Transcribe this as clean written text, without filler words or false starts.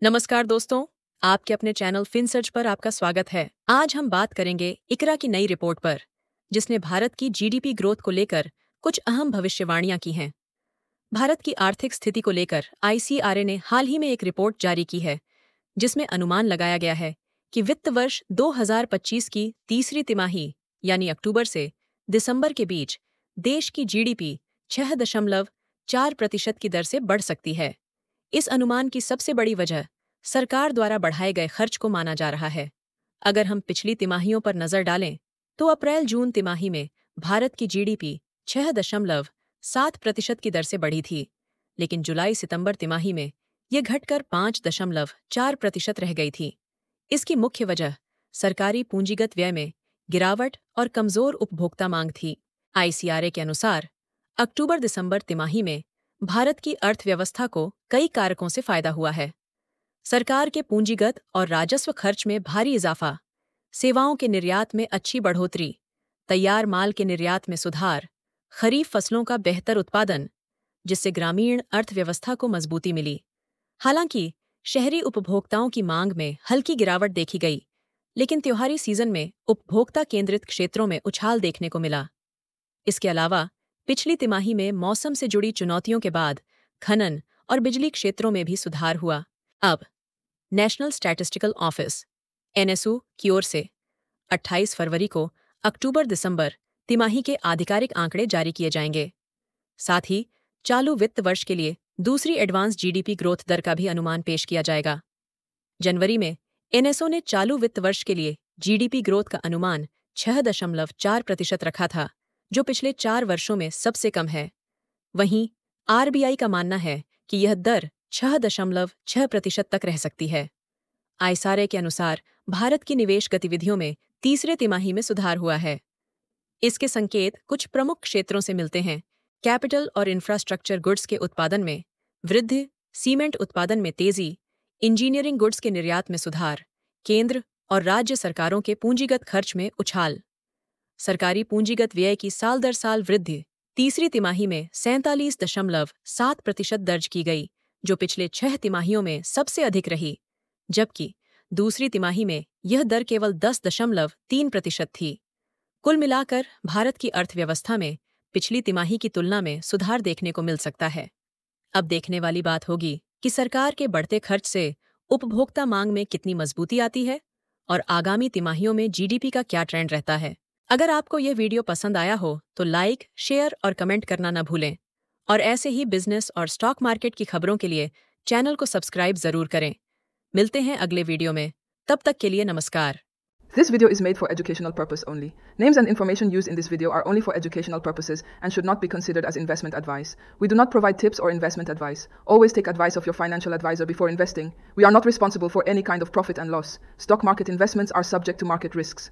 नमस्कार दोस्तों, आपके अपने चैनल फिनसर्च पर आपका स्वागत है। आज हम बात करेंगे इकरा की नई रिपोर्ट पर, जिसने भारत की जीडीपी ग्रोथ को लेकर कुछ अहम भविष्यवाणियां की हैं। भारत की आर्थिक स्थिति को लेकर आईसीआरए ने हाल ही में एक रिपोर्ट जारी की है, जिसमें अनुमान लगाया गया है कि वित्त वर्ष 2025 की तीसरी तिमाही यानी अक्टूबर से दिसंबर के बीच देश की जीडीपी 6.4% की दर से बढ़ सकती है। इस अनुमान की सबसे बड़ी वजह सरकार द्वारा बढ़ाए गए खर्च को माना जा रहा है। अगर हम पिछली तिमाहियों पर नजर डालें, तो अप्रैल-जून तिमाही में भारत की जीडीपी 6.7% की दर से बढ़ी थी, लेकिन जुलाई-सितंबर तिमाही में यह घटकर 5.4% रह गई थी। इसकी मुख्य वजह सरकारी पूंजीगत व्यय में गिरावट और कमजोर उपभोक्ता मांग थी। आईसीआरए के अनुसार अक्टूबर-दिसंबर तिमाही में भारत की अर्थव्यवस्था को कई कारकों से फायदा हुआ है। सरकार के पूंजीगत और राजस्व खर्च में भारी इजाफा, सेवाओं के निर्यात में अच्छी बढ़ोतरी, तैयार माल के निर्यात में सुधार, खरीफ फसलों का बेहतर उत्पादन, जिससे ग्रामीण अर्थव्यवस्था को मजबूती मिली। हालांकि शहरी उपभोक्ताओं की मांग में हल्की गिरावट देखी गई, लेकिन त्योहारी सीजन में उपभोक्ता केंद्रित क्षेत्रों में उछाल देखने को मिला। इसके अलावा पिछली तिमाही में मौसम से जुड़ी चुनौतियों के बाद खनन और बिजली क्षेत्रों में भी सुधार हुआ। अब नेशनल स्टैटिस्टिकल ऑफिस एनएसओ की ओर से 28 फरवरी को अक्टूबर-दिसंबर तिमाही के आधिकारिक आंकड़े जारी किए जाएंगे। साथ ही चालू वित्त वर्ष के लिए दूसरी एडवांस जीडीपी ग्रोथ दर का भी अनुमान पेश किया जाएगा। जनवरी में एनएसओ ने चालू वित्त वर्ष के लिए जीडीपी ग्रोथ का अनुमान 6.4% रखा था, जो पिछले 4 वर्षों में सबसे कम है। वहीं आरबीआई का मानना है कि यह दर 6.6% तक रह सकती है। आईसीआरए के अनुसार भारत की निवेश गतिविधियों में तीसरे तिमाही में सुधार हुआ है। इसके संकेत कुछ प्रमुख क्षेत्रों से मिलते हैं। कैपिटल और इंफ्रास्ट्रक्चर गुड्स के उत्पादन में वृद्धि, सीमेंट उत्पादन में तेजी, इंजीनियरिंग गुड्स के निर्यात में सुधार, केंद्र और राज्य सरकारों के पूंजीगत खर्च में उछाल। सरकारी पूंजीगत व्यय की साल दर साल वृद्धि तीसरी तिमाही में 47.7% दर्ज की गई, जो पिछले 6 तिमाहियों में सबसे अधिक रही, जबकि दूसरी तिमाही में यह दर केवल 10.3% थी। कुल मिलाकर भारत की अर्थव्यवस्था में पिछली तिमाही की तुलना में सुधार देखने को मिल सकता है। अब देखने वाली बात होगी कि सरकार के बढ़ते खर्च से उपभोक्ता मांग में कितनी मजबूती आती है और आगामी तिमाहियों में जीडीपी का क्या ट्रेंड रहता है। अगर आपको यह वीडियो पसंद आया हो तो लाइक, शेयर और कमेंट करना न भूलें। और ऐसे ही बिजनेस और स्टॉक मार्केट की खबरों के लिए चैनल को सब्सक्राइब जरूर करें। मिलते हैं अगले वीडियो में, तब तक के लिए नमस्कार। This video is made for educational purpose only. Names and information used in this video are only for educational purposes and should not be considered as investment advice. We do not provide tips or investment advice. Always take advice of your financial advisor before investing. We are not responsible for any kind of profit and loss. Stock market investments are subject to market risks.